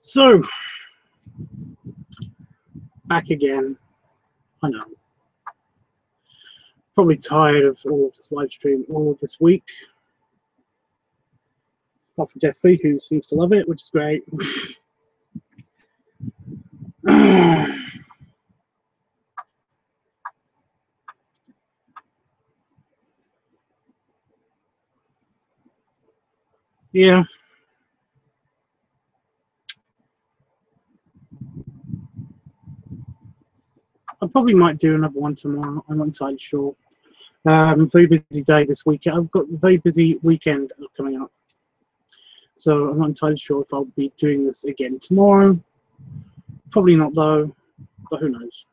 So, back again. I know. Probably tired of all of this live stream all of this week. Apart from Jeffrey, who seems to love it, which is great. Yeah. I probably might do another one tomorrow. I'm not entirely sure. Very busy day this weekend. I've got a very busy weekend coming up. So I'm not entirely sure if I'll be doing this again tomorrow. Probably not though, but who knows.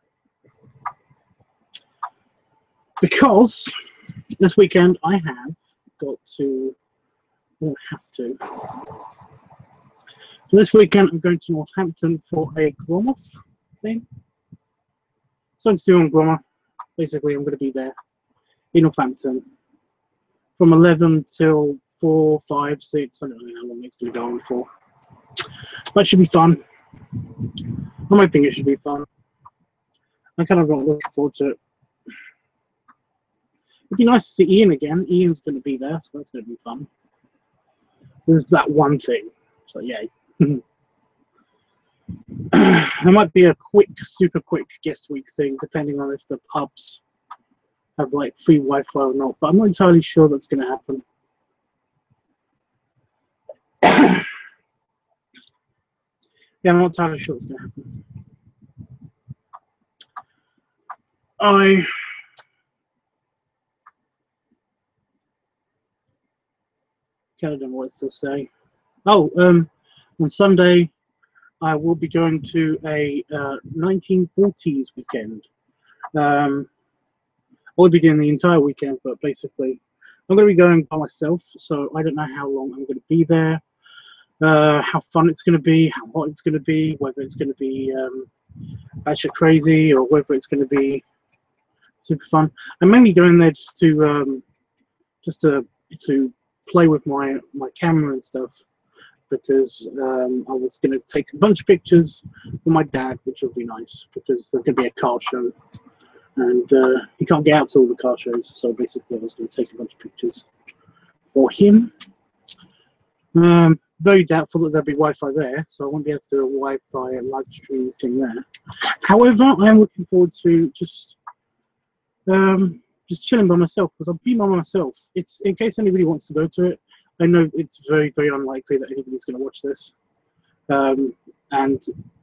Because this weekend I have got to, I don't have to. So this weekend I'm going to Northampton for a Gromoff thing. Something to do on Grommer. Basically, I'm going to be there in Northampton from 11 till 4, 5, 6. I don't know how long it's going to go on for. But it should be fun. I'm hoping it should be fun. I'm kind of not looking forward to it. It'd be nice to see Ian again. Ian's going to be there, so that's going to be fun. So there's that one thing. So yay. There might be a quick, super quick guest week thing, depending on if the pubs have like free Wi-Fi or not. But I'm not entirely sure that's going to happen. Yeah, I'm not entirely sure it's going to happen. I don't know what to say. Oh, on Sunday, I will be going to a 1940s weekend. I will be doing the entire weekend, but basically, I'm going to be going by myself, so I don't know how long I'm going to be there, how fun it's going to be, how hot it's going to be, whether it's going to be batshit crazy or whether it's going to be super fun. I'm mainly going there just to play with my camera and stuff, because I was going to take a bunch of pictures for my dad, which will be nice because there's going to be a car show and he can't get out to all the car shows, so basically I was going to take a bunch of pictures for him. Very doubtful that there'll be Wi-Fi there, so I won't be able to do a Wi-Fi live stream thing there. However, I am looking forward to just chilling by myself, because I'll be by myself. It's in case anybody wants to go to it. I know it's very, very unlikely that anybody's going to watch this and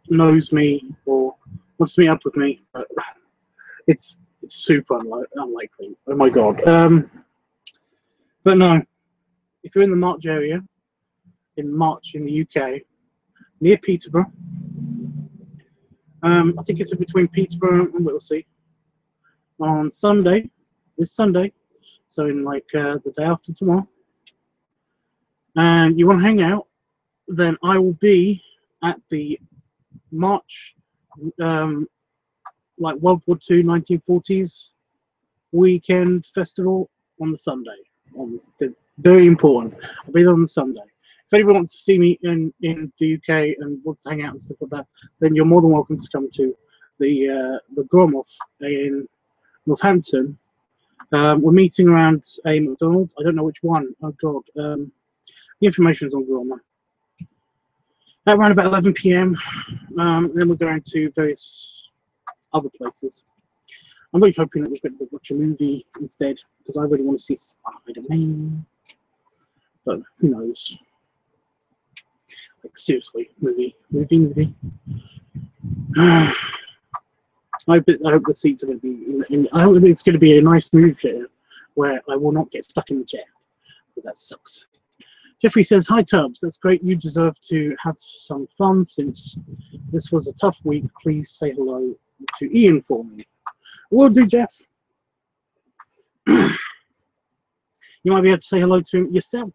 knows me or wants to meet up with me, but it's super unlikely. Oh my god. But no, if you're in the March area, in March in the UK, near Peterborough, I think it's between Peterborough and Whittlesea, on Sunday, this Sunday, so in like the day after tomorrow, and you want to hang out, then I will be at the March like World War II 1940s weekend festival on the Sunday. Very important. I'll be there on the Sunday. If anyone wants to see me in the UK and wants to hang out and stuff like that, then you're more than welcome to come to the Gromoff in Northampton. We're meeting around a McDonald's. I don't know which one. Oh god. The information's on Gromoff. At around about 11 PM. Then we're going to various other places. I'm really hoping that we're going to watch a movie instead, because I really want to see Spider-Man. But who knows? Like seriously, movie. I hope the seats are going to be. I hope it's going to be a nice movie theater where I will not get stuck in the chair, because that sucks. Jeffrey says, "Hi Tubbs, that's great. You deserve to have some fun since this was a tough week. Please say hello to Ian for me." Will do, Jeff. You might be able to say hello to him yourself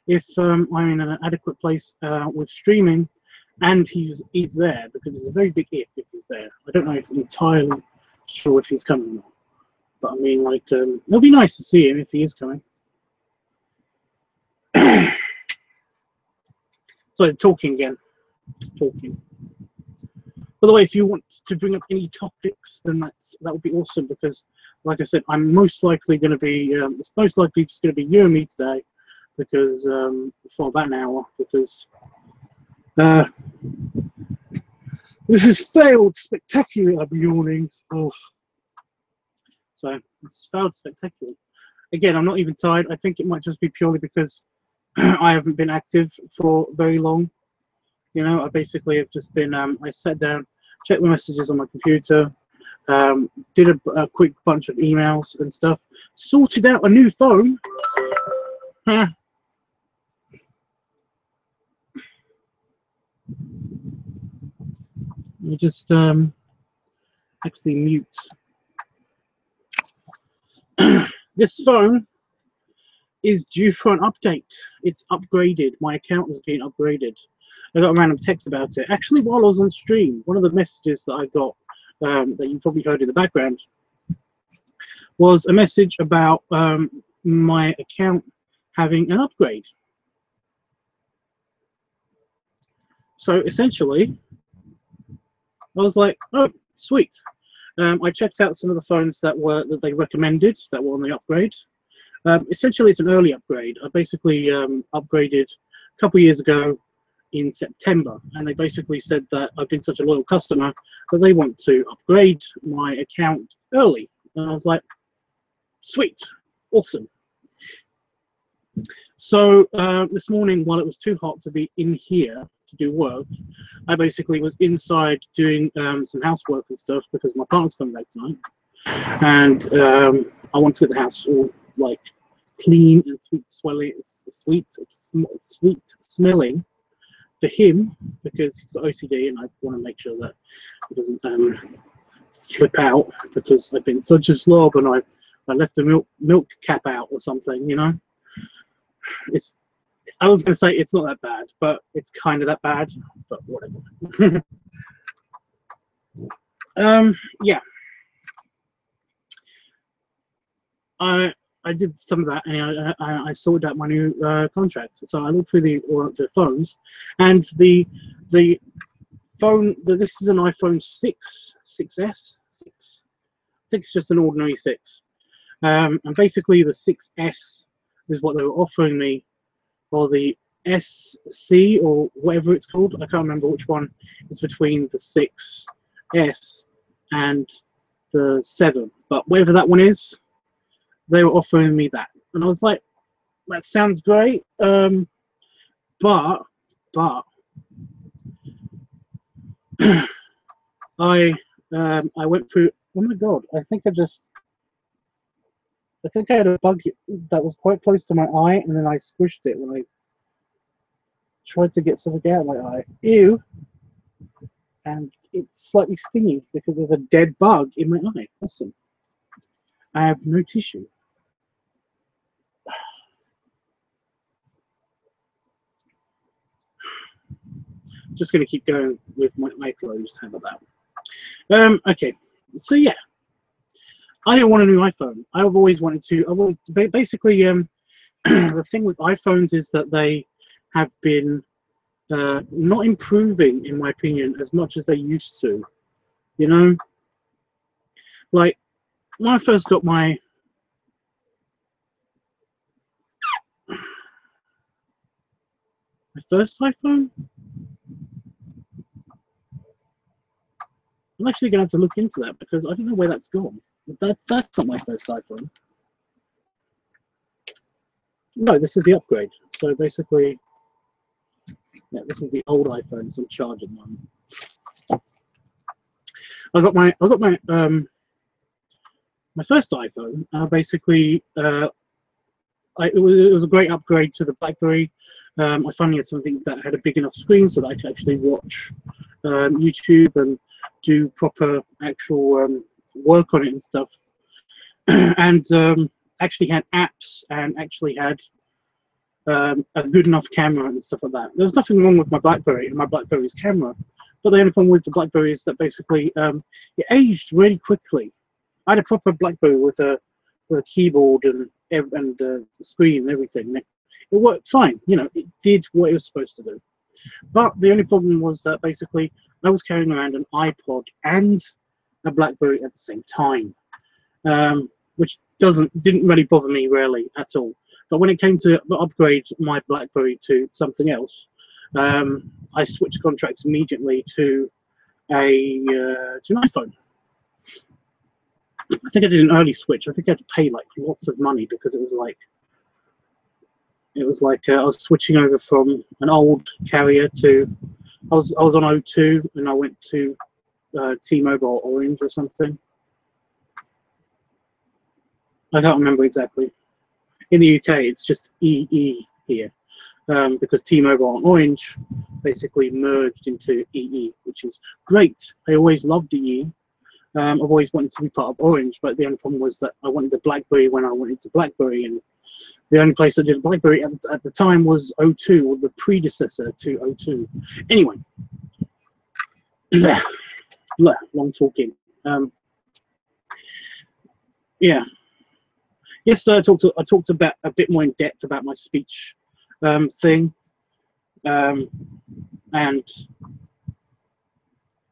if I'm in an adequate place with streaming and he's there, because it's a very big if he's there. I don't know if I'm entirely sure if he's coming or not, but I mean, like, it'll be nice to see him if he is coming. Sorry, talking again. Talking. By the way, if you want to bring up any topics, then that would be awesome, because, like I said, I'm most likely going to be, it's most likely just going to be you and me today, because, for about an hour, because this has failed spectacularly. I'm yawning. Oh. So, it's failed spectacularly. Again, I'm not even tired. I think it might just be purely because I haven't been active for very long. You know, I basically have just been, I sat down, checked my messages on my computer, did a quick bunch of emails and stuff, sorted out a new phone. I just actually mute. This phone is due for an update. It's upgraded. My account has been upgraded. I got a random text about it. Actually, while I was on stream, one of the messages that I got, that you probably heard in the background, was a message about my account having an upgrade. So essentially, I was like, oh, sweet. I checked out some of the phones that they recommended that were on the upgrade. Essentially, it's an early upgrade. I basically upgraded a couple of years ago in September, and they basically said that I've been such a loyal customer that they want to upgrade my account early. And I was like, sweet, awesome. So this morning, while it was too hot to be in here to do work, I basically was inside doing some housework and stuff, because my partner's coming back tonight, and I want to get the house all like clean and sweet smelling for him, because he's got OCD, and I want to make sure that he doesn't flip out, because I've been such a slob and I left the milk cap out or something, you know. I was going to say it's not that bad, but it's kind of that bad, but whatever. Yeah. I did some of that, and I sorted out my new contract. So I looked through the phones, and the phone. This is an iPhone 6S. 6. I think it's just an ordinary 6. And basically the 6S is what they were offering me, or the SC or whatever it's called. I can't remember which one is between the 6S and the 7, but whatever that one is, they were offering me that, and I was like, that sounds great, but I went through, oh my god, I think I had a bug that was quite close to my eye, and then I squished it when I tried to get something out of my eye. Ew. And it's slightly stingy because there's a dead bug in my eye. Awesome. I have no tissue. Just going to keep going with my eye closed. How about that? Okay. So yeah, I didn't want a new iPhone. I've always wanted to. Basically, the thing with iPhones is that they have been not improving, in my opinion, as much as they used to. You know, like when I first got my first iPhone, I'm actually going to have to look into that, because I don't know where that's gone. That's not my first iPhone. No, this is the upgrade. So basically, yeah, this is the old iPhone. It's on charge at the moment. I got my my first iPhone. Basically, it was a great upgrade to the BlackBerry. I finally had something that had a big enough screen so that I could actually watch YouTube and do proper actual work on it and stuff, and actually had apps, and actually had a good enough camera and stuff like that. There was nothing wrong with my BlackBerry and my BlackBerry's camera, but the only problem with the BlackBerry is that basically it aged really quickly. I had a proper BlackBerry with a keyboard and the screen and everything. It worked fine. You know, it did what it was supposed to do. But the only problem was that basically I was carrying around an iPod and a BlackBerry at the same time, which didn't really bother me really at all. But when it came to upgrade my BlackBerry to something else, I switched contracts immediately to an iPhone. I think I did an early switch. I think I had to pay like lots of money because it was like I was switching over from an old carrier to I was on O2 and I went to T-Mobile or Orange or something. I can't remember exactly. In the UK, it's just EE here because T-Mobile and Orange basically merged into EE, which is great. I always loved EE. I've always wanted to be part of Orange, but the only problem was that I wanted the BlackBerry when I wanted the BlackBerry, and the only place I did BlackBerry at the time was O2, or the predecessor to O2. Anyway, long talking. Yeah. Yesterday I talked about a bit more in depth about my speech thing, and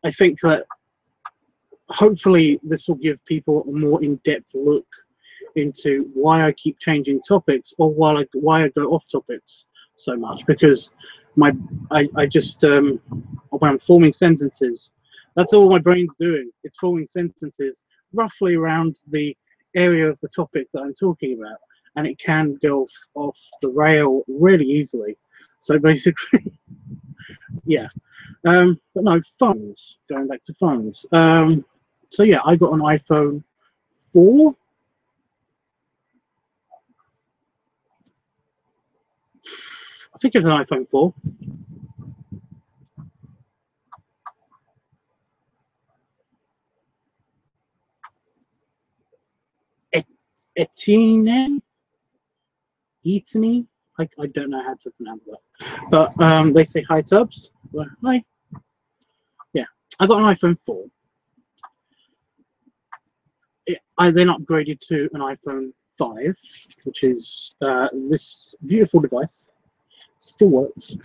I think that hopefully this will give people a more in-depth look into why I keep changing topics, or why I go off topics so much, because I just when I'm forming sentences, that's all my brain's doing. It's forming sentences roughly around the area of the topic that I'm talking about, and it can go off the rail really easily. So basically, yeah. But no, phones. Going back to phones. So yeah, I got an iPhone 4. I think it's an iPhone 4. Etine? I don't know how to pronounce that. But they say hi, Tubbs. Well, hi. Yeah, I got an iPhone 4. I then upgraded to an iPhone 5, which is this beautiful device. Still works.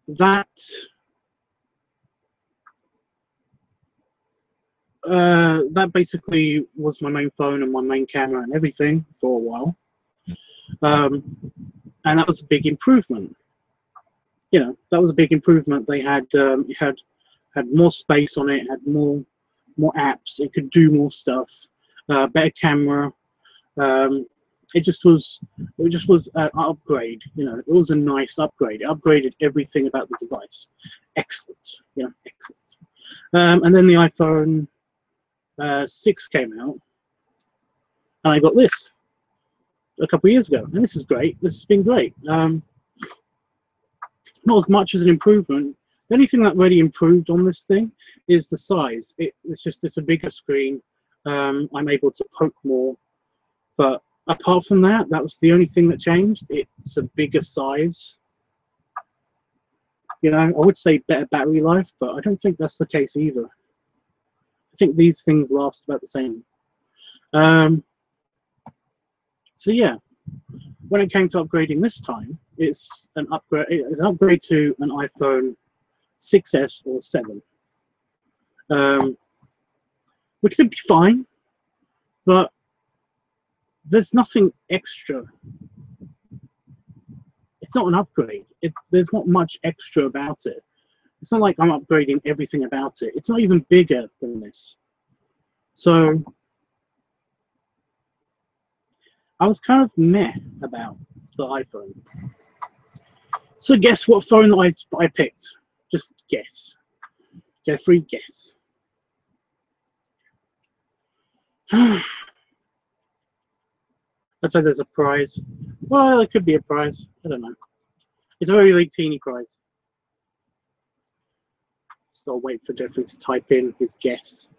That basically was my main phone and my main camera and everything for a while, and that was a big improvement. You know, that was a big improvement. They had it had more space on it, had more apps. It could do more stuff, better camera. It just was an upgrade. You know, it was a nice upgrade. It upgraded everything about the device. Excellent. Yeah, excellent. And then the iPhone 6 came out, and I got this a couple of years ago, and this is great. This has been great. Not as much as an improvement. The only thing that really improved on this thing is the size. It's a bigger screen. I'm able to poke more, but apart from that, that was the only thing that changed. It's a bigger size. You know, I would say better battery life, but I don't think that's the case either. I think these things last about the same. So yeah, when it came to upgrading this time, it's an upgrade. It's an upgrade to an iPhone 6s or 7, which would be fine, but there's nothing extra. It's not an upgrade. There's not much extra about it. It's not like I'm upgrading everything about it. It's not even bigger than this. So I was kind of meh about the iPhone. So guess what phone I picked? Just guess. Jeffrey, guess. I'd say there's a prize. Well, it could be a prize. I don't know. It's a very, very teeny prize. Just gotta wait for Jeffrey to type in his guess.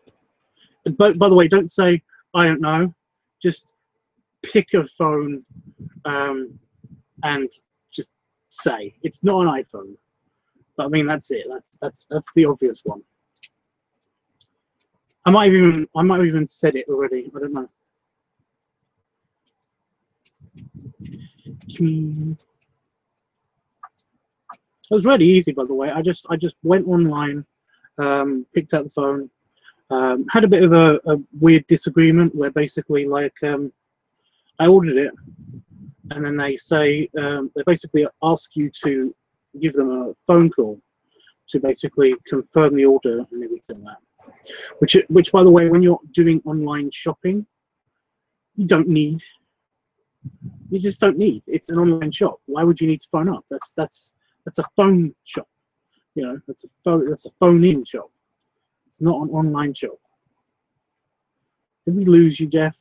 But by the way, don't say I don't know. Just pick a phone and just say it's not an iPhone. But I mean, that's it. That's the obvious one. I might have even said it already. I don't know. It was really easy, by the way. I just went online, picked up the phone, had a bit of a weird disagreement where basically like I ordered it, and then they say they basically ask you to give them a phone call to basically confirm the order and everything like that. Which by the way, when you're doing online shopping, you don't need. You just don't need. It's an online shop. Why would you need to phone up? That's a phone shop. You know, that's a phone-in shop. It's not an online shop. Did we lose you, Jeff?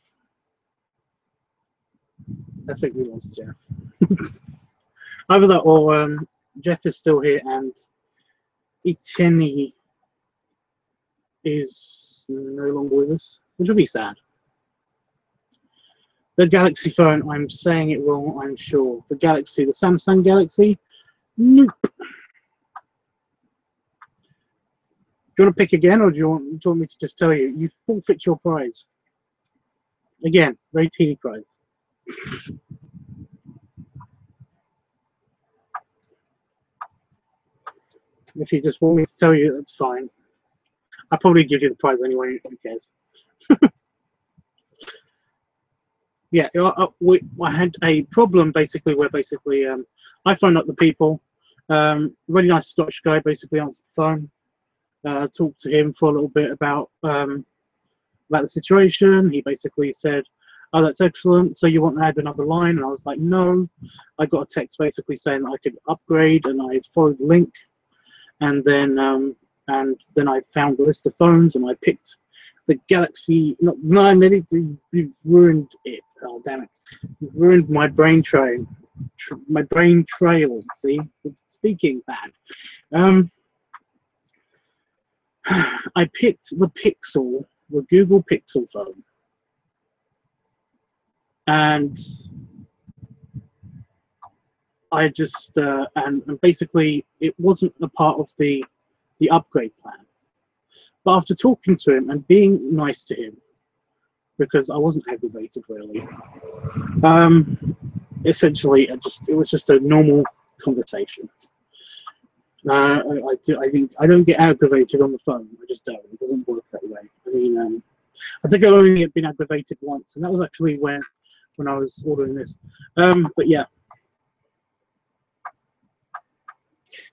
I think we lost Jeff. Either that or Jeff is still here and Etienne is no longer with us, which would be sad. The Galaxy phone, I'm saying it wrong, I'm sure. The Galaxy, the Samsung Galaxy? Nope. Do you want to pick again, or do you want me to just tell you? You forfeit your prize. Again, very teeny prize. If you just want me to tell you, that's fine. I'll probably give you the prize anyway, who cares? Yeah, I had a problem basically where basically I phoned up the people. Really nice Scottish guy basically answered the phone. Talked to him for a little bit about the situation. He basically said, "Oh, that's excellent. So you want to add another line?" And I was like, "No." I got a text basically saying that I could upgrade, and I followed the link. And then I found the list of phones, and I picked the Galaxy. You've ruined it. Oh, damn it! You've ruined my brain train. My brain trail. See, it's speaking bad. I picked the Pixel, the Google Pixel phone, and I just and basically it wasn't a part of the upgrade plan. But after talking to him and being nice to him, because I wasn't aggravated really, essentially it was just a normal conversation. I don't get aggravated on the phone. I just don't. It doesn't work that way. I mean, I think I've only been aggravated once, and that was actually when I was ordering this. But yeah,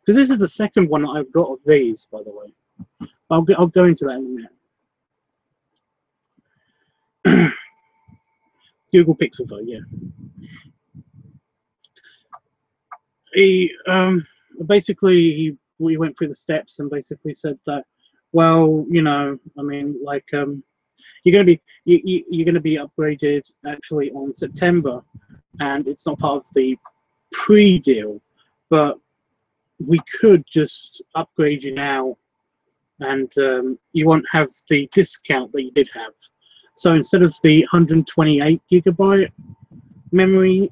because this is the second one that I've got of these, by the way. I'll go into that in a minute. Google Pixel phone, yeah. We went through the steps and basically said that, well, you know, I mean, like, you're gonna be upgraded actually on September, and it's not part of the pre-deal, but we could just upgrade you now, and you won't have the discount that you did have. So instead of the 128 gigabyte memory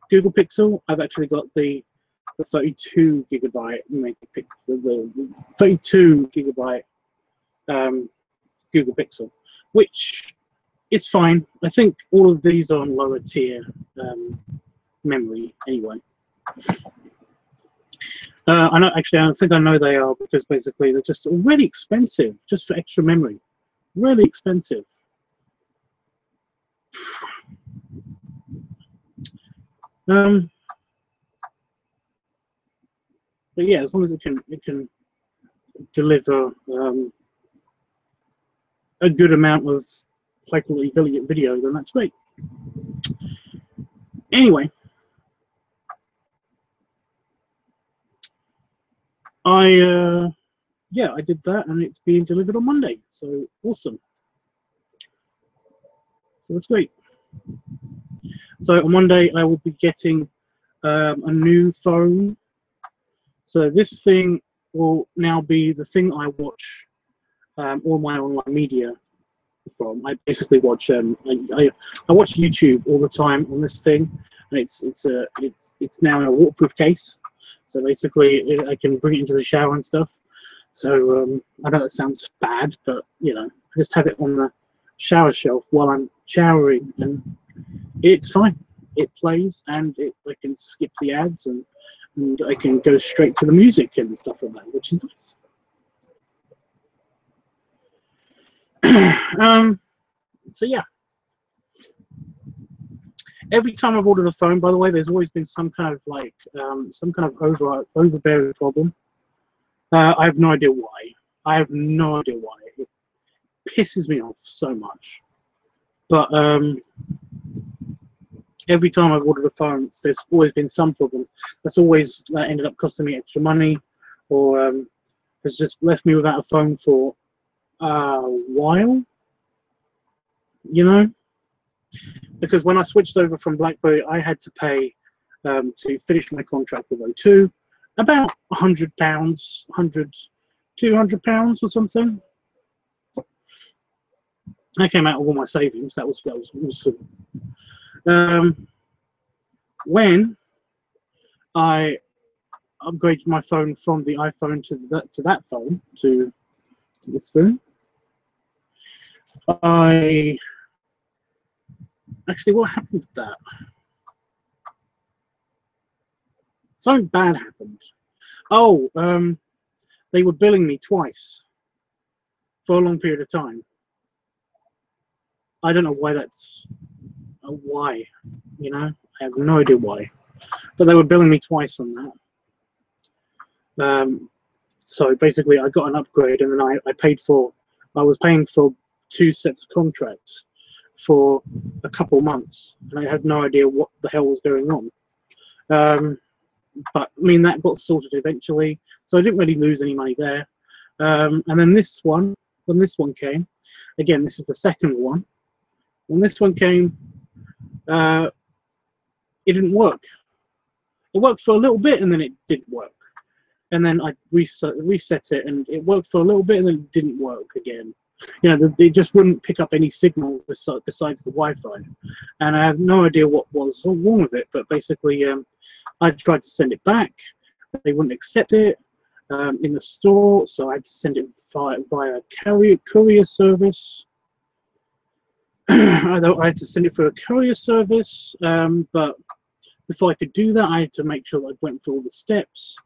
Google Pixel, I've actually got the 32 gigabyte the 32 gigabyte Google Pixel, which is fine. I think all of these are on lower tier memory anyway. I think I know they are, because basically they're just really expensive, just for extra memory. Really expensive. But yeah, as long as it can deliver a good amount of high quality video, then that's great. Anyway, I did that, and it's being delivered on Monday, so awesome. So that's great. So on Monday I will be getting a new phone. So this thing will now be the thing I watch all my online media from. I basically watch I watch YouTube all the time on this thing, and it's now in a waterproof case. So basically I can bring it into the shower and stuff. So I know that sounds bad, but you know, I just have it on the shower shelf while I'm showering, and it's fine. it plays, and I can skip the ads, and I can go straight to the music and stuff like that, which is nice. So yeah, every time I've ordered a phone, by the way, there's always been some kind of like some kind of overbearing problem. I have no idea why. I have no idea why. It pisses me off so much. But every time I've ordered a phone, there's always been some problem. That ended up costing me extra money, or has just left me without a phone for a while. You know, because when I switched over from BlackBerry, I had to pay to finish my contract with O2 about £100, £200 or something. That came out of all my savings. That was awesome. When I upgraded my phone from the iPhone to that phone to this phone, actually, what happened with that? Something bad happened. Oh, they were billing me twice for a long period of time. I don't know why that's why, you know, I have no idea why, but they were billing me twice on that. So basically, I got an upgrade, and then I was paying for 2 sets of contracts for a couple months, and I had no idea what the hell was going on. But I mean, that got sorted eventually, so I didn't really lose any money there. And then when this one came, again, this is the second one. When this one came, it didn't work. It worked for a little bit, and then it didn't work. And then I reset it, and it worked for a little bit, and then it didn't work again. You know, they just wouldn't pick up any signals besides the Wi-Fi, and I have no idea what was wrong with it. But basically, I tried to send it back. They wouldn't accept it in the store, so I had to send it via courier service. I had to send it through a courier service, but before I could do that, I had to make sure that I went through all the steps.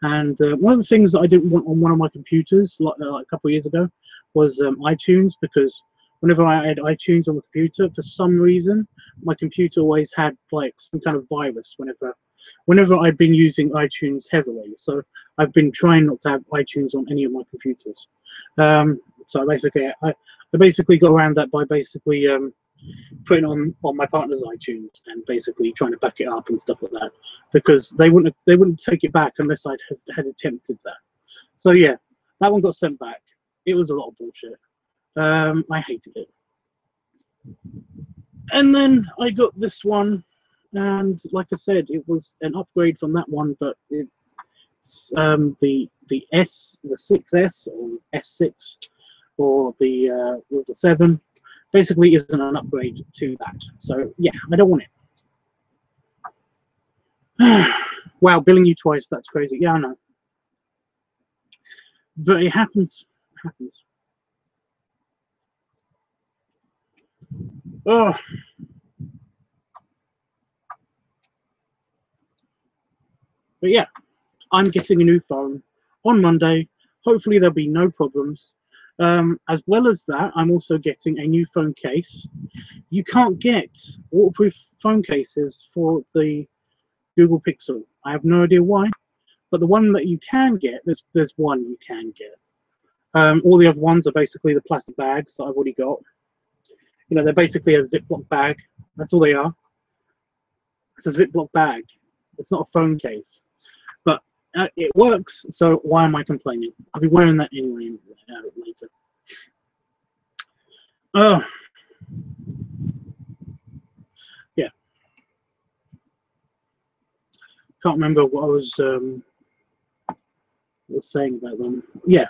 And one of the things that I didn't want on one of my computers, like a couple of years ago, was iTunes, because whenever I had iTunes on the computer, for some reason, my computer always had like some kind of virus whenever I've been using iTunes heavily. So I've been trying not to have iTunes on any of my computers. So I basically got around that by basically putting on my partner's iTunes and basically trying to back it up and stuff like that, because they wouldn't take it back unless I had attempted that. So yeah, that one got sent back. It was a lot of bullshit. I hated it. And then I got this one, and like I said, it was an upgrade from that one, but it's the 6S or S6 or the 7 basically isn't an upgrade to that. So yeah, I don't want it. Wow, billing you twice, that's crazy. Yeah, I know. But it happens. It happens. Oh. But yeah, I'm getting a new phone on Monday. Hopefully there'll be no problems. As well as that, I'm also getting a new phone case. You can't get waterproof phone cases for the Google Pixel. I have no idea why, but the one that you can get, there's one you can get. All the other ones are basically the plastic bags that I've already got. You know, they're basically a Ziploc bag. That's all they are. It's a Ziploc bag. It's not a phone case. But it works, so why am I complaining? I'll be wearing that anyway later. Oh. Yeah. Can't remember what I was saying about them. Yeah.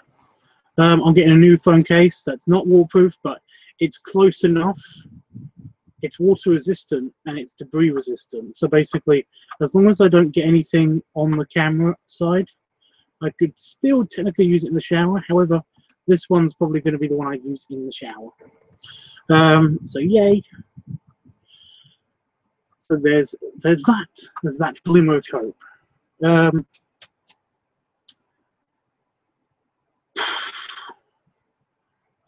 I'm getting a new phone case that's not waterproof, but it's close enough. It's water resistant and it's debris resistant. So basically, as long as I don't get anything on the camera side, I could still technically use it in the shower. However, this one's probably going to be the one I use in the shower. So yay. So there's that glimmer of hope. Um,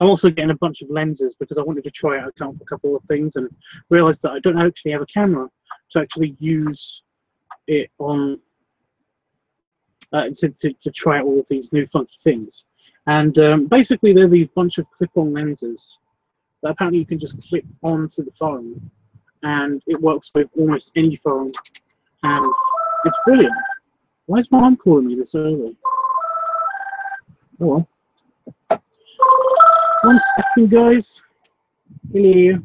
I'm also getting a bunch of lenses because I wanted to try out a couple of things and realized that I don't actually have a camera to actually use it on to try out all of these new funky things. And basically, they're these bunch of clip-on lenses that apparently you can just clip onto the phone, and it works with almost any phone, and it's brilliant. Why is my mum calling me this early? Oh well. 1 second, guys. Hello.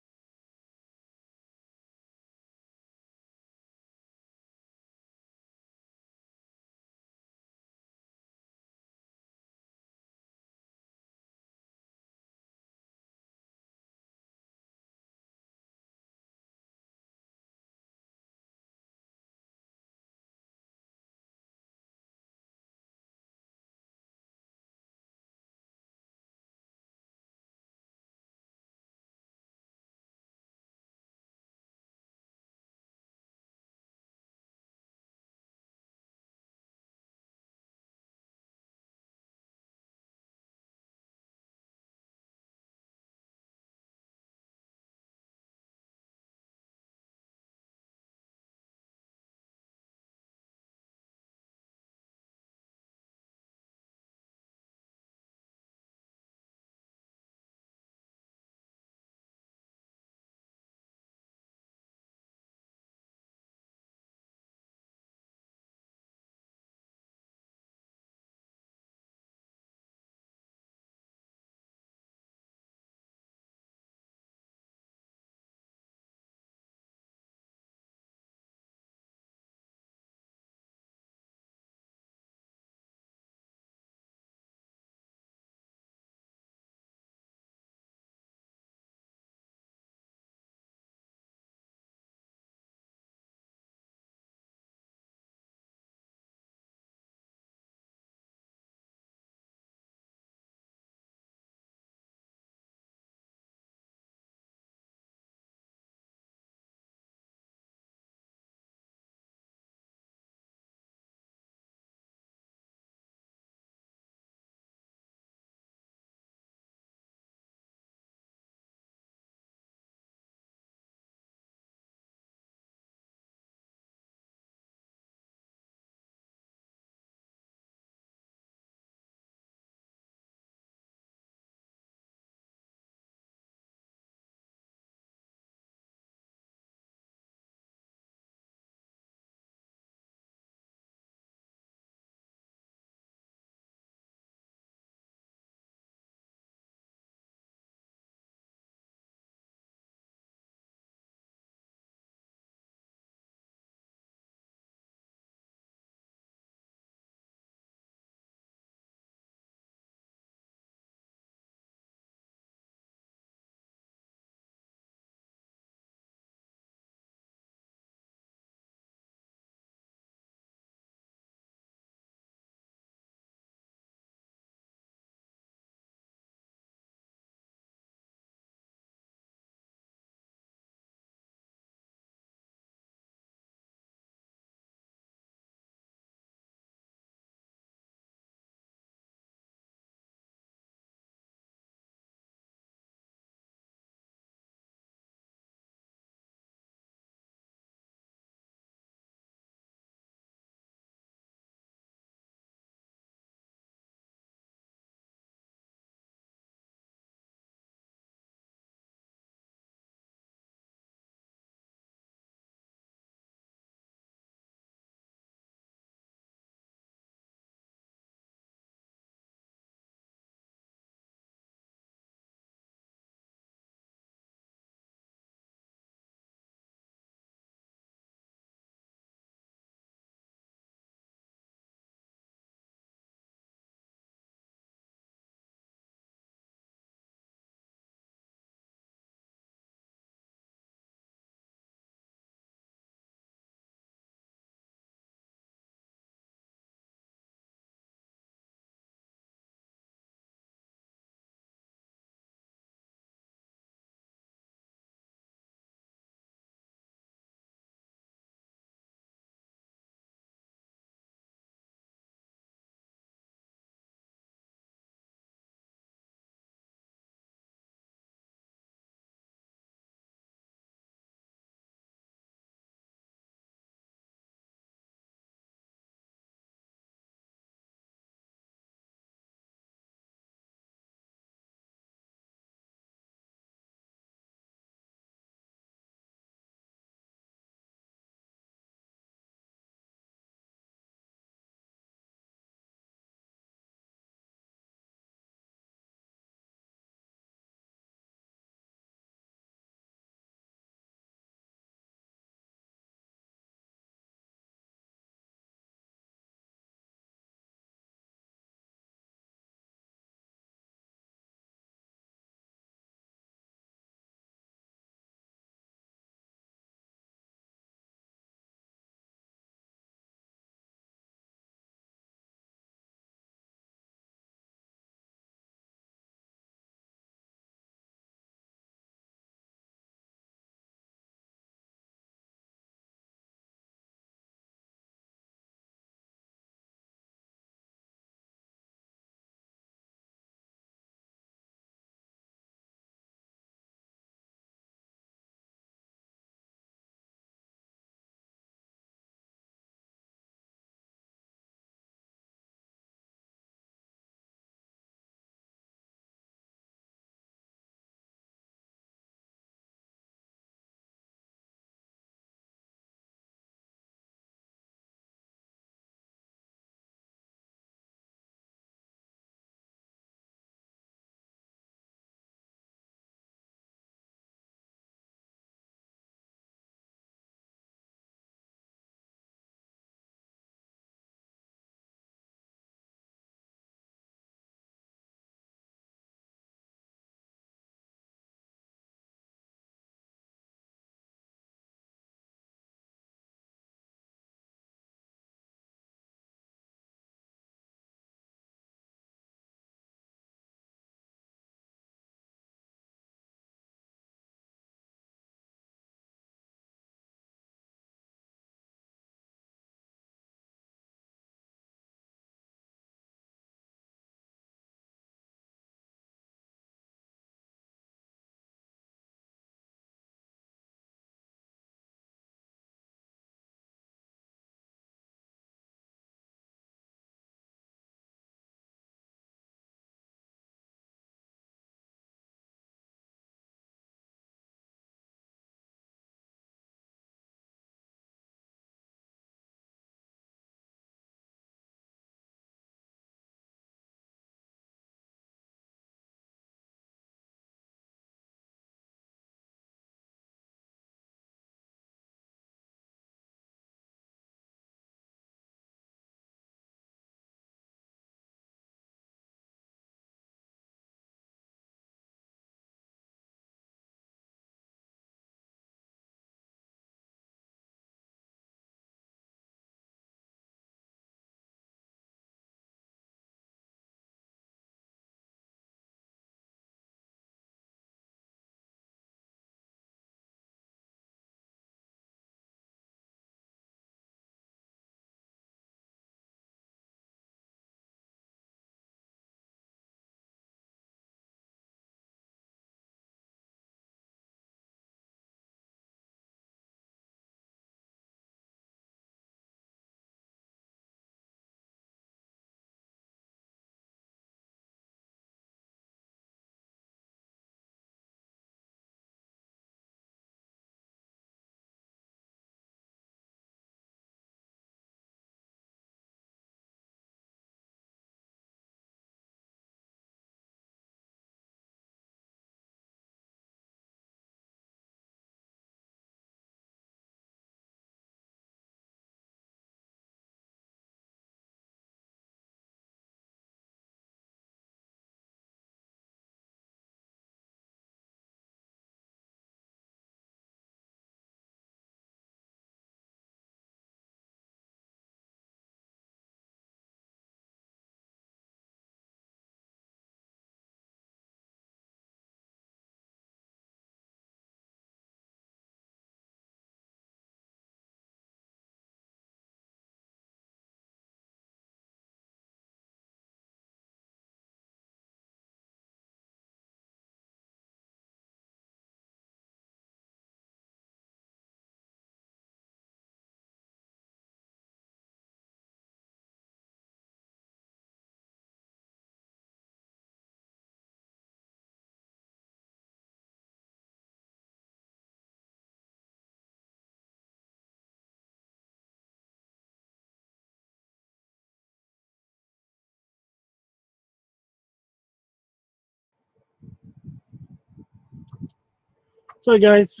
Sorry, guys.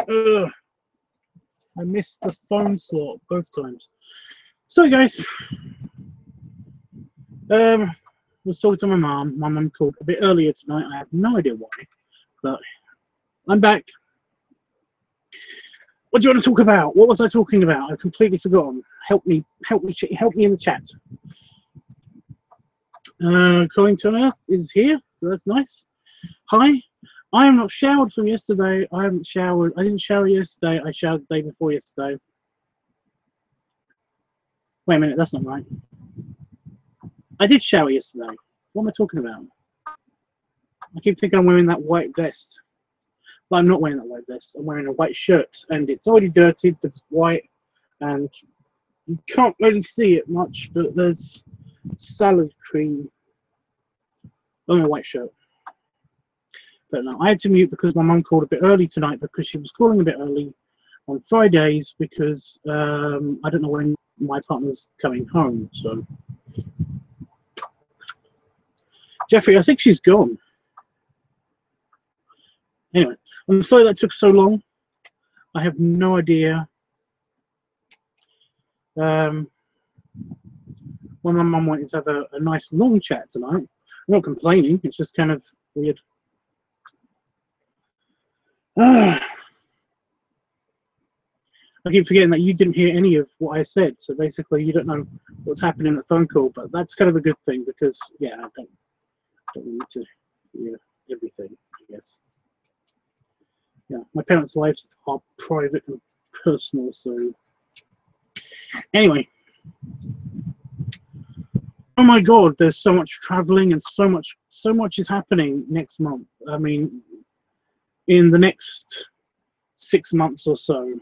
Ugh. I missed the phone slot both times. Sorry, guys. Was talking to my mum. My mum called a bit earlier tonight. I have no idea why, but I'm back. What do you want to talk about? What was I talking about? I've completely forgotten. Help me in the chat. Calling to Earth is here, so that's nice. Hi. I am not showered from yesterday. I haven't showered. I didn't shower yesterday. I showered the day before yesterday. Wait a minute, that's not right. I did shower yesterday. What am I talking about? I keep thinking I'm wearing that white vest. But I'm not wearing that white vest. I'm wearing a white shirt, and it's already dirty because it's white, and you can't really see it much, but there's salad cream on my white shirt. But no, I had to mute because my mum called a bit early tonight because she was calling a bit early on Fridays because I don't know when my partner's coming home. So, Jeffrey, I think she's gone. Anyway, I'm sorry that took so long. I have no idea. When my mum wanted to have a nice long chat tonight, I'm not complaining. It's just kind of weird. I keep forgetting that you didn't hear any of what I said, so basically you don't know what's happening in the phone call, but that's kind of a good thing because, yeah, I don't need to hear everything, I guess. Yeah, my parents' lives are private and personal, so... Anyway. Oh my god, there's so much traveling and so much is happening next month. I mean, in the next 6 months or so,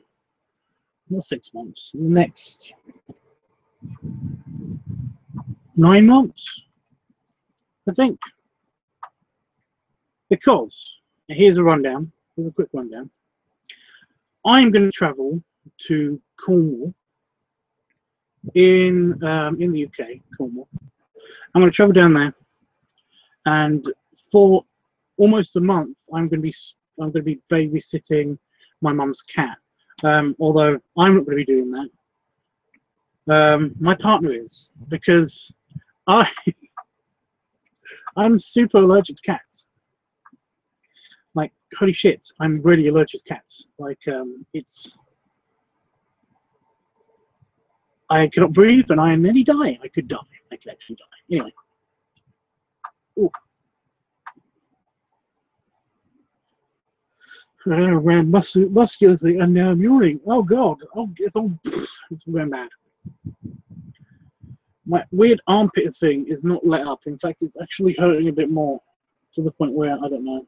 not 6 months, the next 9 months, I think. Because, here's a rundown, here's a quick rundown. I'm going to travel to Cornwall in the UK, Cornwall. I'm going to travel down there, and for almost a month, I'm going to be babysitting my mum's cat. Although I'm not going to be doing that. My partner is, because I'm super allergic to cats. Like, holy shit, I'm really allergic to cats. Like, I cannot breathe and I nearly die. I could die. I could actually die. Anyway. Ooh. I ran muscularly and now I'm yawning. Oh god. Oh, it's going bad. My weird armpit thing is not let up. In fact, it's actually hurting a bit more to the point where I don't know.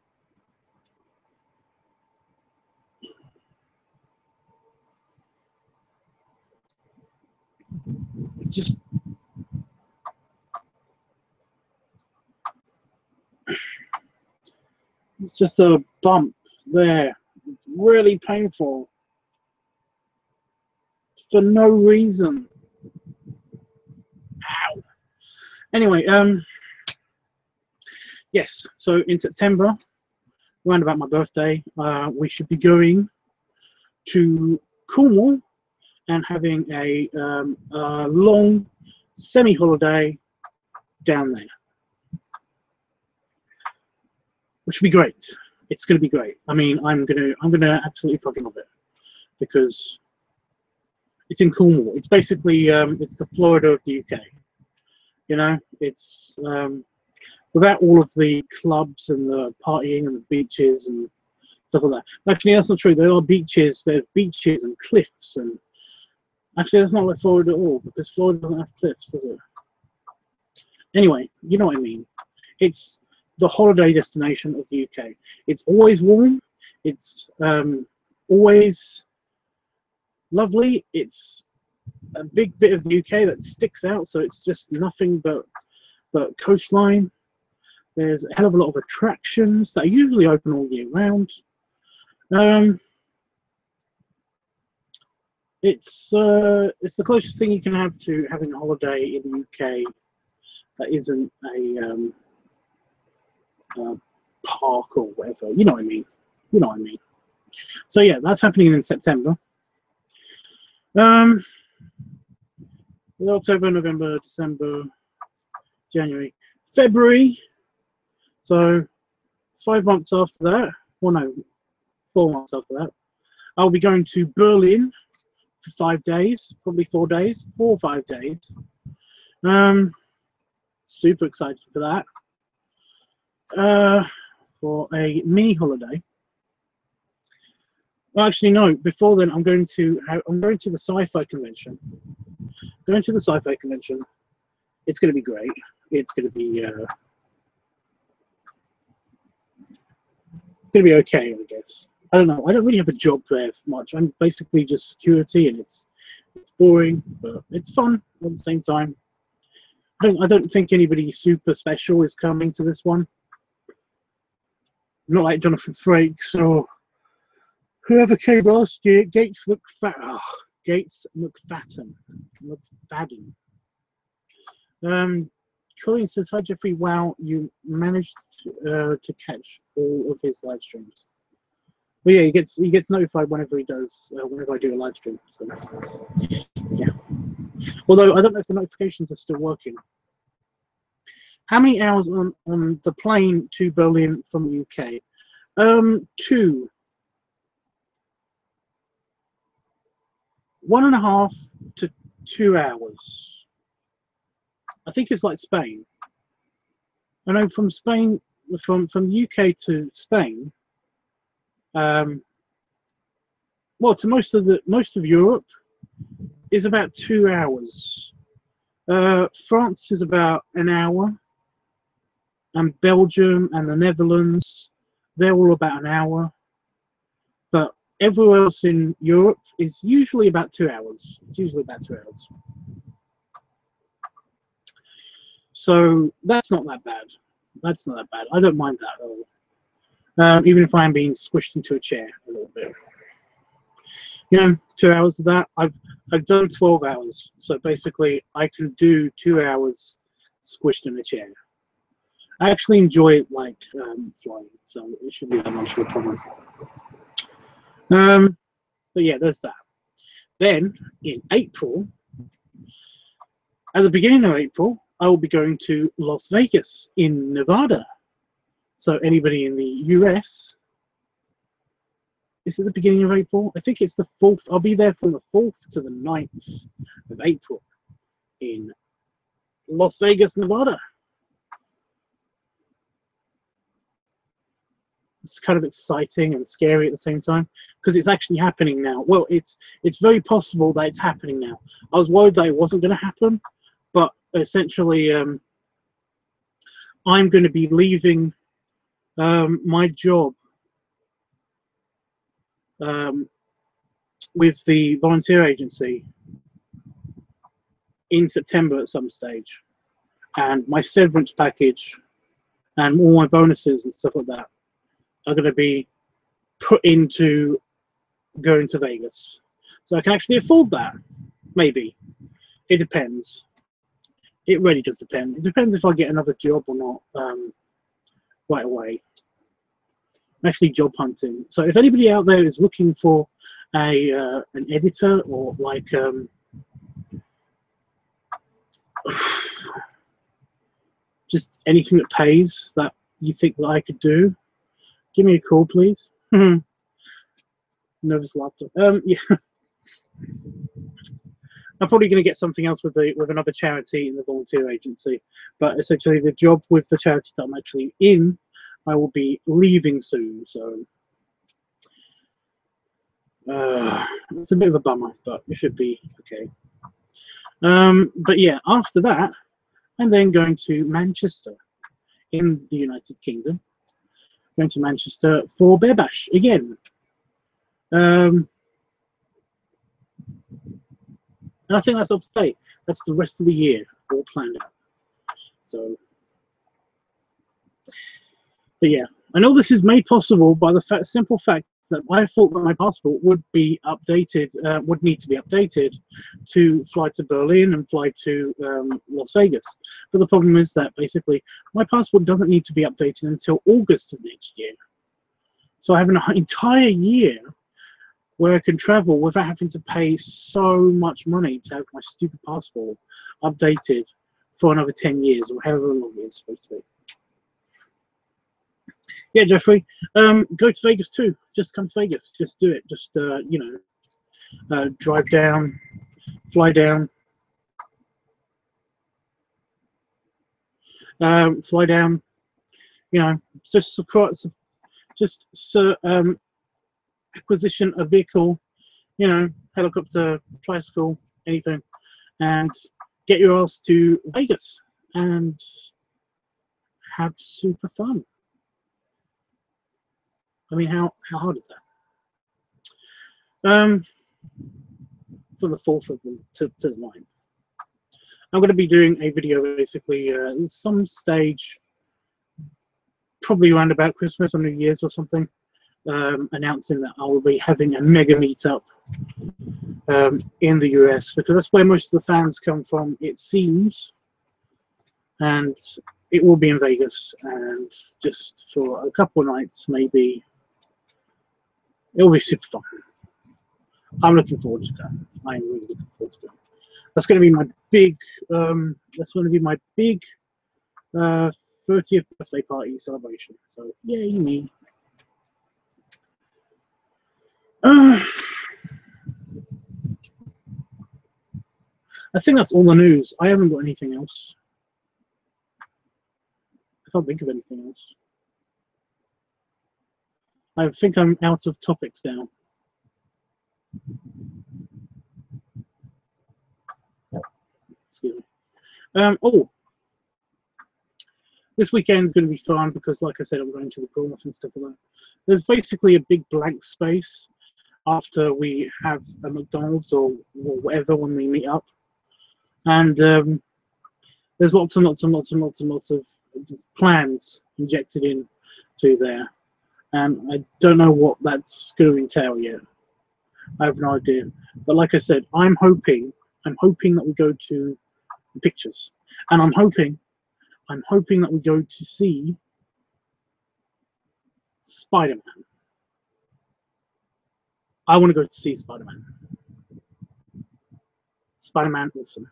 It's just a bump there. It's really painful for no reason. Ow. Anyway, yes. So in September, around about my birthday, we should be going to Cornwall and having a long semi-holiday down there, which would be great. It's going to be great. I mean, I'm gonna absolutely fucking love it because it's in Cornwall. It's basically it's the Florida of the UK. You know, it's without all of the clubs and the partying and the beaches and stuff like that. Actually, that's not true. There are beaches. There's beaches and cliffs and. Actually, that's not like Florida at all, because Florida doesn't have cliffs, does it? Anyway, you know what I mean. It's the holiday destination of the UK. It's always warm. It's always lovely. It's a big bit of the UK that sticks out, so it's just nothing but coastline. There's a hell of a lot of attractions that are usually open all year round. It's the closest thing you can have to having a holiday in the UK that isn't a park or whatever. You know what I mean? You know what I mean? So yeah, that's happening in September. October, November, December, January, February. So 5 months after that, well no, 4 months after that, I'll be going to Berlin for 5 days, probably 4 days, 4 or 5 days. Super excited for that. For a mini holiday. Well, actually, no. Before then, I'm going to the sci-fi convention. Going to the sci-fi convention. It's going to be great. It's going to be okay, I guess. I don't know. I don't really have a job there much. I'm basically just security, and it's boring, but it's fun at the same time. I don't think anybody super special is coming to this one. Not like Jonathan Frakes or whoever came last year. Gates McFadden. Colin says, "Hi Jeffrey. Wow, you managed to catch all of his live streams." Well, yeah, he gets notified whenever he does. Whenever I do a live stream. So yeah. Although I don't know if the notifications are still working. How many hours on the plane to Berlin from the UK? 2. 1.5 to 2 hours. I think it's like Spain. I know from Spain, from the UK to Spain. Well, to most of Europe is about 2 hours. France is about an hour. And Belgium and the Netherlands, they're all about an hour. But everywhere else in Europe is usually about 2 hours. It's usually about 2 hours. So that's not that bad. That's not that bad. I don't mind that at all. Even if I am being squished into a chair a little bit. You know, 2 hours of that. I've done 12 hours. So basically, I can do 2 hours squished in a chair. I actually enjoy like flying, so it shouldn't be that much of a problem. But yeah, there's that. Then in April, at the beginning of April, I will be going to Las Vegas in Nevada. So anybody in the US, is it the beginning of April? I think it's the 4th. I'll be there from the 4th to the 9th of April in Las Vegas, Nevada. It's kind of exciting and scary at the same time because it's actually happening now. Well, it's very possible that it's happening now. I was worried that it wasn't going to happen, but essentially I'm going to be leaving my job with the volunteer agency in September at some stage, and my severance package and all my bonuses and stuff like that are going to be put into going to Vegas. So I can actually afford that. Maybe. It depends. It really does depend. It depends if I get another job or not right away. I'm actually job hunting. So if anybody out there is looking for an editor or like just anything that pays that you think that I could do, give me a call, please. Nervous laughter. Yeah. I'm probably going to get something else with another charity in the volunteer agency, but essentially the job with the charity that I'm actually in, I will be leaving soon. So it's a bit of a bummer, but it should be okay. But yeah, after that, I'm then going to Manchester in the United Kingdom. Going to Manchester for Bear Bash again. And I think that's up to date. That's the rest of the year all planned out. So, but yeah, I know this is made possible by the simple fact So I thought that my passport would be updated, would need to be updated to fly to Berlin and fly to Las Vegas. But the problem is that basically my passport doesn't need to be updated until August of next year. So I have an entire year where I can travel without having to pay so much money to have my stupid passport updated for another 10 years or however long it's supposed to be. Yeah, Jeffrey, go to Vegas too. Just come to Vegas. Just do it. Just, you know, drive down, fly down, you know, just acquisition a vehicle, you know, helicopter, tricycle, anything, and get your ass to Vegas and have super fun. I mean, how hard is that? For the 4th of to the 9th. I'm going to be doing a video basically some stage, probably around about Christmas or New Year's or something, announcing that I will be having a mega meetup in the US, because that's where most of the fans come from, it seems, and it will be in Vegas, and just for a couple of nights, maybe. It'll be super fun. I'm looking forward to going. I'm really looking forward to going. That's going to be my big. That's going to be my big 30th birthday party celebration. So yay me. I think that's all the news. I haven't got anything else. I can't think of anything else. I think I'm out of topics now. Excuse me. Oh, this weekend is going to be fun because, like I said, I'm going to the golf and stuff like that. There's basically a big blank space after we have a McDonald's or whatever when we meet up, and there's lots and lots and lots and lots and lots of plans injected into there, and I don't know what that's going to entail yet. I have no idea, but like I said, I'm hoping that we go to the pictures, and I'm hoping that we go to see Spider-Man. I want to go to see Spider-Man. Spider-Man, awesome.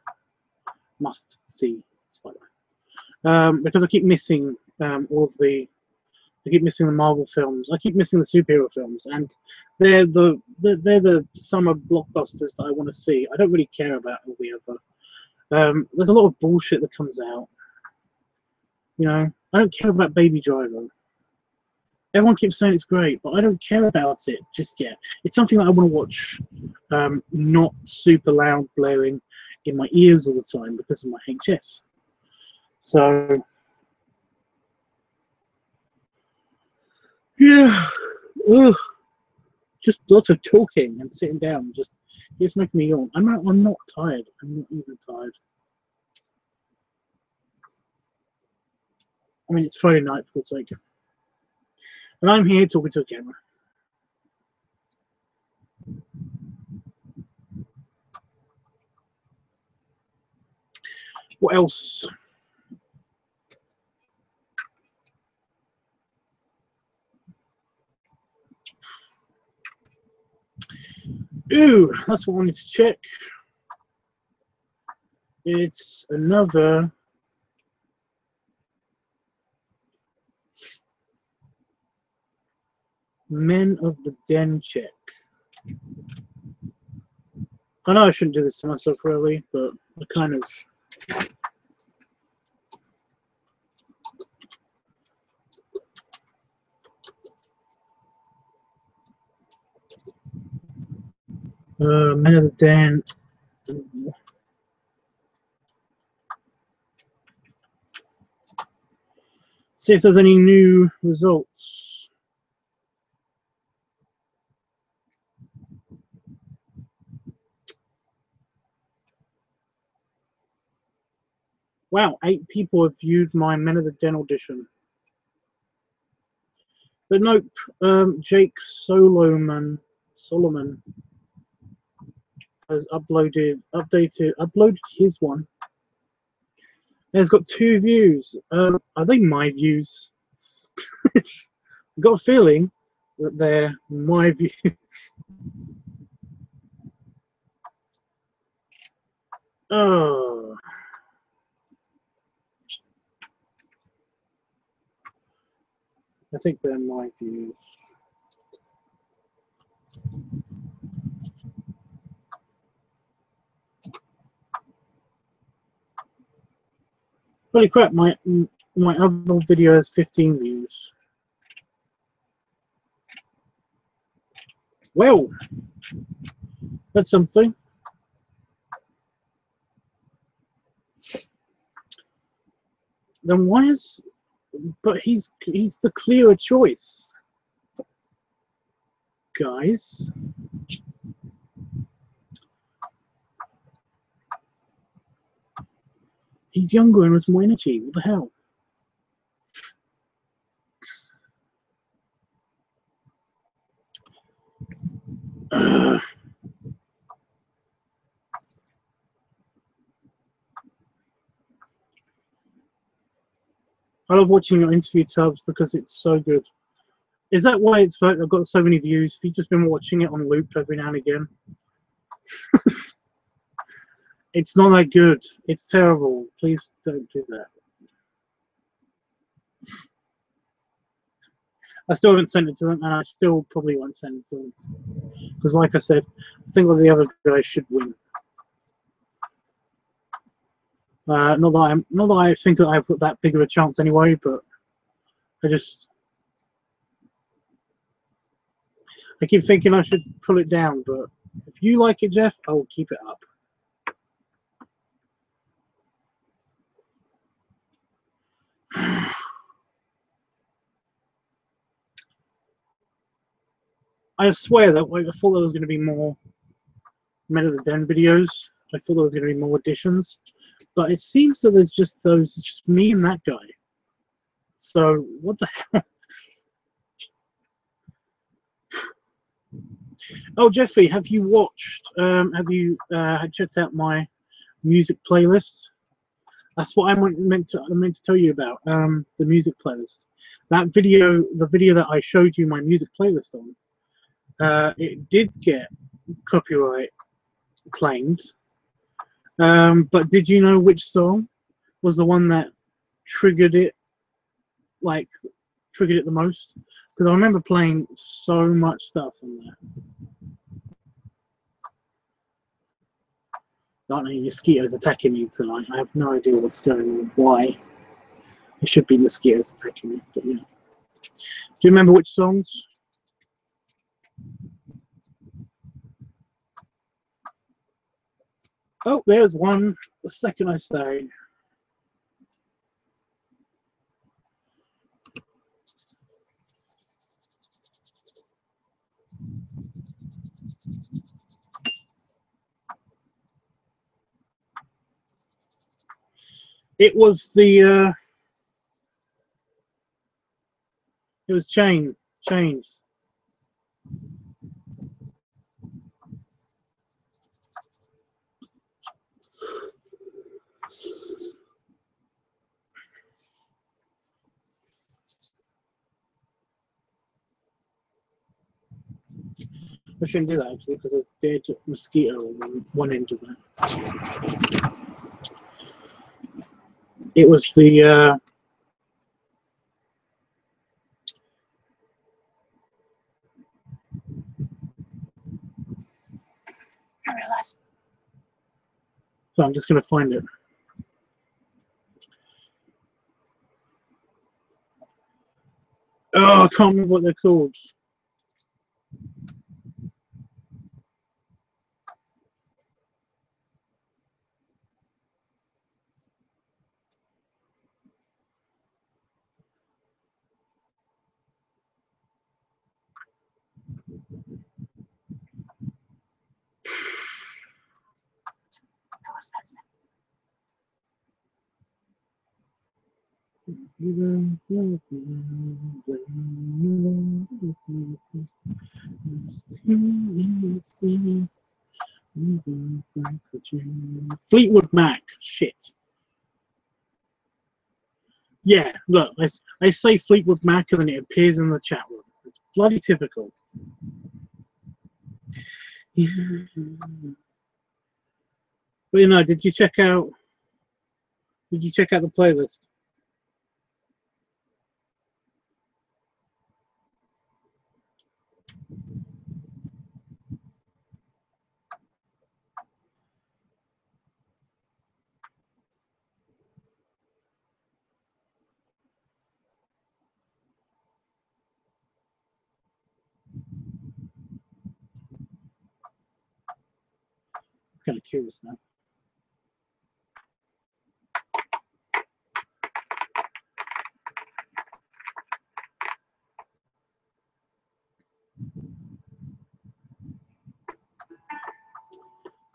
Must see Spider-Man. Because I keep missing I keep missing the Marvel films. I keep missing the superhero films, and they're the summer blockbusters that I want to see. I don't really care about all the other. There's a lot of bullshit that comes out. You know, I don't care about Baby Driver. Everyone keeps saying it's great, but I don't care about it just yet. It's something that I want to watch, not super loud blaring in my ears all the time because of my HS. So, yeah, ugh. Just lots of talking and sitting down just making me yawn. I'm not tired. I'm not even tired. I mean, it's Friday night, for God's sake. And I'm here talking to a camera. What else? Ooh, that's what I wanted to check. It's another Men of the Den check. I know I shouldn't do this to myself really, but I kind of Men of the Den. See if there's any new results. Wow, 8 people have viewed my Men of the Den audition. But nope, Jake Solomon has uploaded his one. And it's got 2 views. Are they my views? I've got a feeling that they're my views. Oh. I think they're my views. Holy crap, my other video has 15 views. Well, that's something. Then why is... But he's the clearer choice. Guys. He's younger and has more energy. What the hell? I love watching your interview, Tubbs, because it's so good. Is that why it's like I've got so many views? If you've just been watching it on loop every now and again. It's not that good. It's terrible. Please don't do that. I still haven't sent it to them, and I still probably won't send it to them. Because like I said, I think that the other guy should win. Not that I think that I've got that big of a chance anyway, but I keep thinking I should pull it down, but if you like it, Jeff, I will keep it up. I swear that I thought there was going to be more Men of the Den videos. I thought there was going to be more additions, but it seems that there's just me and that guy. So what the hell? Oh, Jeffrey, have you watched? Have you checked out my music playlist? That's what I meant to tell you about. The music playlist. That video, the video that I showed you my music playlist on, it did get copyright claimed. But did you know which song was the one that triggered it? Like triggered it the most? Because I remember playing so much stuff on there. Aren't any mosquitoes attacking me tonight? I have no idea what's going on. Why? It should be mosquitoes attacking me, but yeah. Do you remember which songs? Oh, there's one. The second I say. It was the. It was Chains. I shouldn't do that actually because there's dead mosquito on one end of that. It was the. So I'm just going to find it. Oh, I can't remember what they're called. Fleetwood Mac. Shit. Yeah, look, I say Fleetwood Mac and then it appears in the chat room. It's bloody typical. But you know, did you check out the playlist? I'm kind of curious now.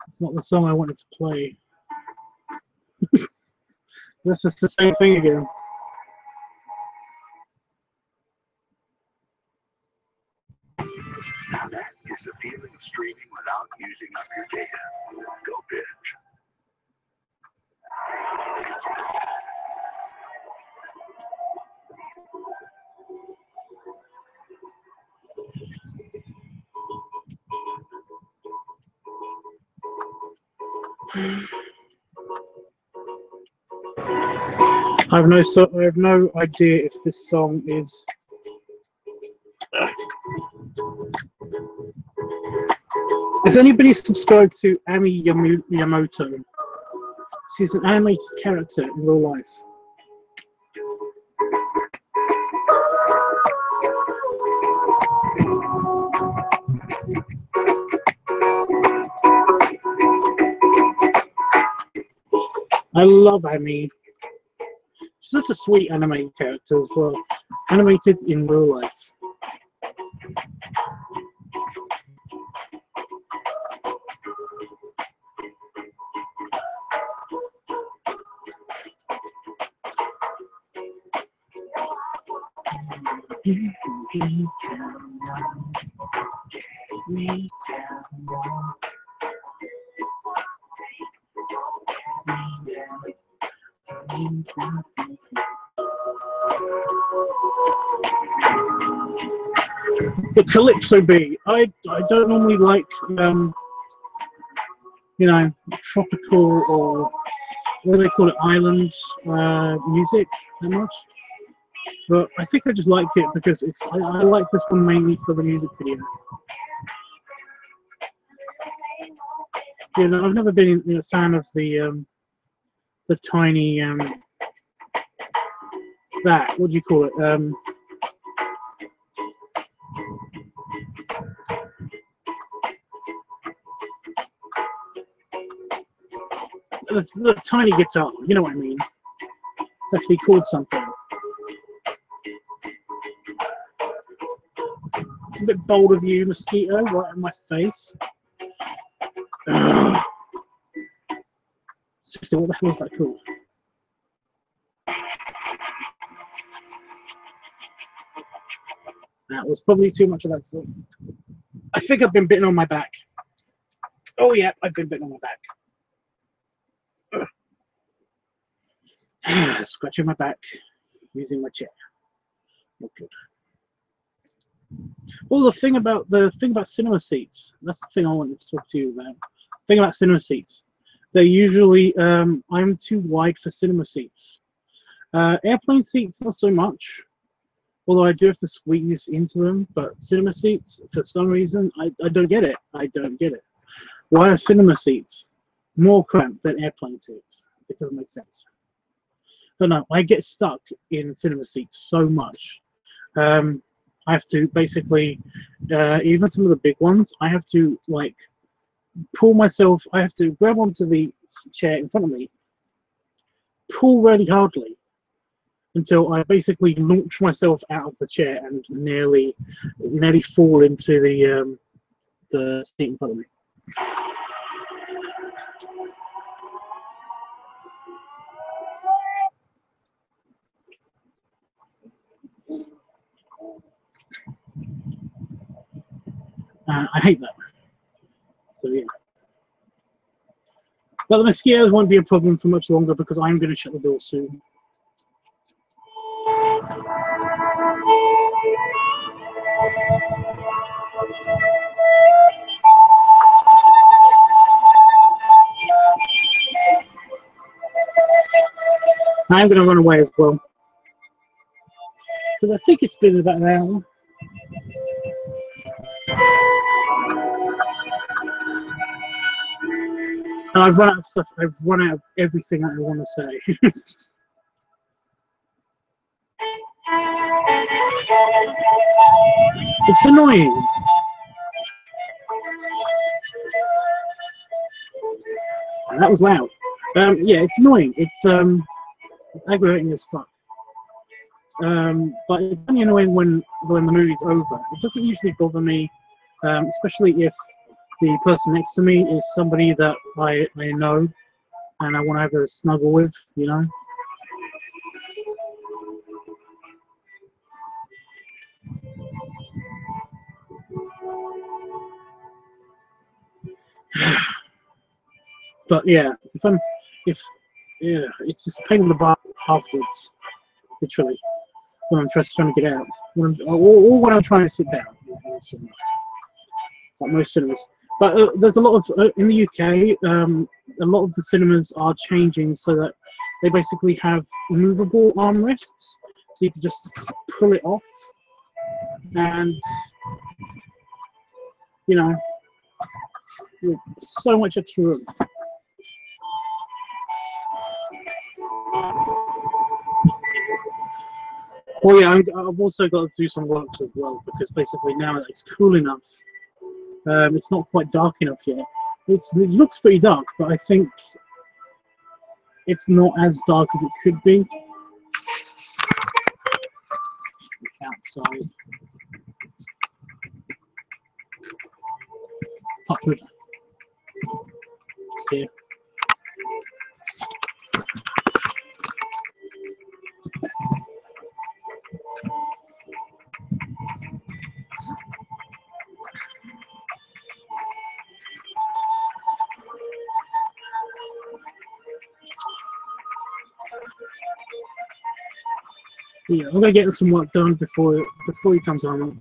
It's not the song I wanted to play. This is the same thing again. Now that is the feeling of streaming without using up your data. Go binge. I have no idea if this song is. Is anybody subscribed to Ami Yamoto? She's an animated character in real life. I love Ami. She's such a sweet animated character as well. Animated in real life. The Calypso beat. I don't normally like you know, tropical or what do they call it, island music that much. But I think I just like it because I like this one mainly for the music video. You know, I've never been a fan of the tiny that, what do you call it? The tiny guitar, you know what I mean? It's actually called something. It's a bit bold of you, mosquito, right in my face. Seriously, what the hell is that called? That was probably too much of that song. I think I've been bitten on my back. Oh yeah, I've been bitten on my back. Scratching my back using my chair. Not good. Well, the thing about cinema seats. That's the thing I wanted to talk to you about. The thing about cinema seats. They're usually I'm too wide for cinema seats. Airplane seats, not so much. Although I do have to squeeze into them, but cinema seats, for some reason, I don't get it. I don't get it. Why are cinema seats more cramped than airplane seats? It doesn't make sense. But no, I get stuck in cinema seats so much. I have to basically, even some of the big ones, I have to like pull myself, I have to grab onto the chair in front of me, pull really hardly until I basically launch myself out of the chair and nearly fall into the seat in front of me. I hate that. So yeah. But the mosquitoes won't be a problem for much longer because I'm going to shut the door soon. I'm going to run away as well. Because I think it's been about an hour. And I've run out of stuff. I've run out of everything that I want to say. It's annoying. And that was loud. Yeah, it's annoying. It's aggravating as fuck. But it's only annoying when the movie's over. It doesn't usually bother me, especially if the person next to me is somebody that I know and I want to have a snuggle with, you know. But yeah, yeah, it's just a pain in the butt afterwards, literally, when I'm just trying to get out, or when I'm trying to sit down. It's like most cinemas. But there's a lot of in the UK. A lot of the cinemas are changing so that they basically have movable armrests, so you can just pull it off, and you know, so much extra room. Well, yeah, I've also got to do some work as well because basically now that it's cool enough, it's not quite dark enough yet. It looks pretty dark, but I think it's not as dark as it could be. Outside. Upward. Steer. Yeah, I'm gonna get some work done before he comes home.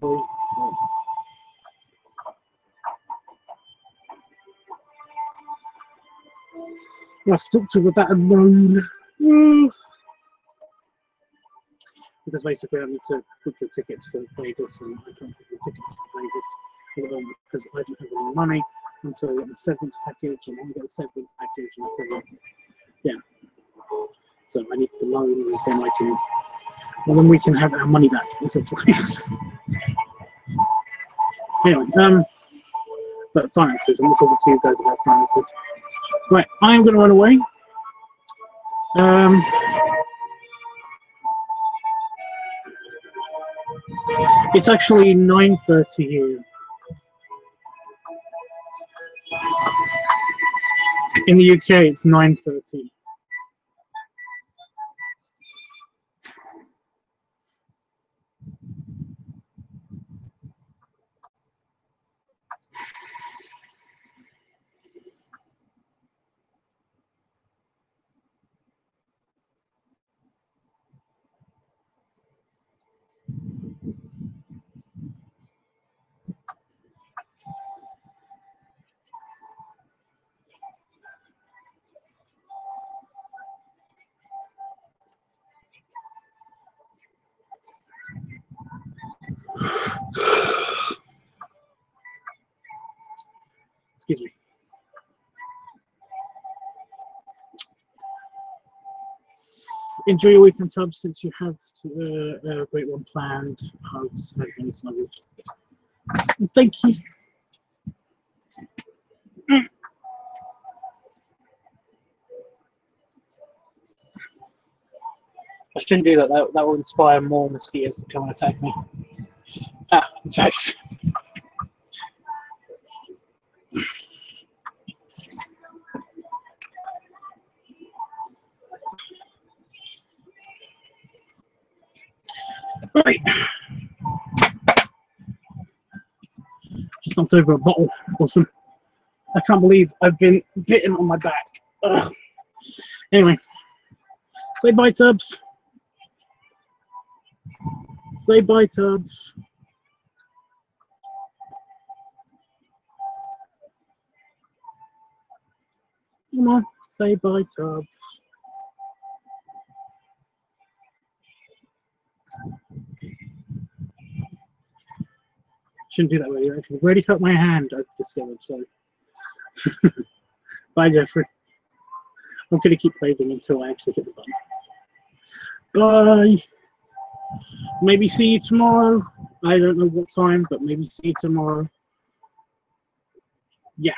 I stuck to that alone. Because basically I need to book the tickets for Vegas, and I can't book the tickets for Vegas at the moment because I don't have any money until I get the severance package, and I get the severance package until yeah. So I need the loan, and then we can have our money back essentially. Anyway, but finances. I'm not talking to you guys about finances. Right, I'm going to run away. It's actually 9:30 here. In the UK, it's 9:30. Excuse me. Enjoy your weekend, Tubbs, since you have a great one planned. Hugs, everything snuggled. Thank you. I shouldn't do that. That will inspire more mosquitoes to come and attack me. Ah, in fact. Right. Just knocked over a bottle. Awesome. I can't believe I've been bitten on my back. Ugh. Anyway, say bye, Tubbs. Say bye, Tubbs. Come on, say bye, Tubbs. Shouldn't do that really. I can already cut my hand, I've discovered, so. Bye, Jeffrey. I'm going to keep waving until I actually hit the button. Bye. Maybe see you tomorrow. I don't know what time, but maybe see you tomorrow. Yeah.